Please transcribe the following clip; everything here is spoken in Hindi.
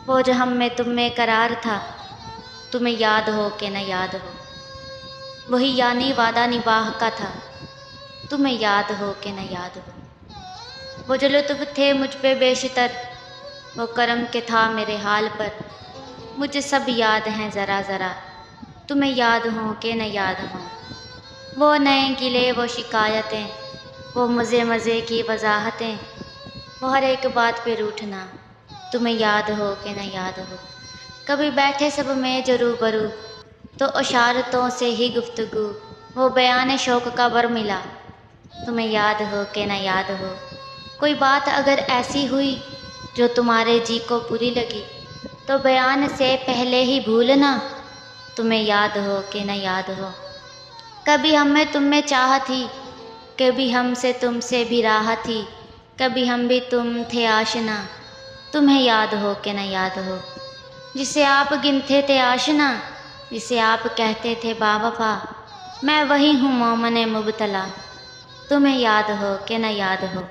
वो जो हम में तुम में करार था, तुम्हें याद हो कि न याद हो। वही यानी वादा निभाह का था, तुम्हें याद हो कि न याद हो। वो जो लुत्फ़ थे मुझ पे बेशितर, वो करम के था मेरे हाल पर। मुझे सब याद हैं ज़रा ज़रा, तुम्हें याद हो कि न याद हो। वो नए गिले वो शिकायतें, वो मज़े मज़े की वजाहतें, वो हर एक बात पे रूठना, तुम्हें याद हो कि न याद हो। कभी बैठे सब में जो रूबरू, तो इशारतों से ही गुफ्तगू, वो बयान शौक़ का बर मिला, तुम्हें याद हो कि न याद हो। कोई बात अगर ऐसी हुई जो तुम्हारे जी को बुरी लगी, तो बयान से पहले ही भूलना, तुम्हें याद हो कि न याद हो। कभी हम में तुम में चाह थी, कभी हमसे तुमसे भी राह थी, कभी हम भी तुम थे आशना, तुम्हें याद हो कि न याद हो। जिसे आप गिनते थे आशना, जिसे आप कहते थे बावफा, मैं वही हूँ मोमन मुबतला, तुम्हें याद हो कि न याद हो।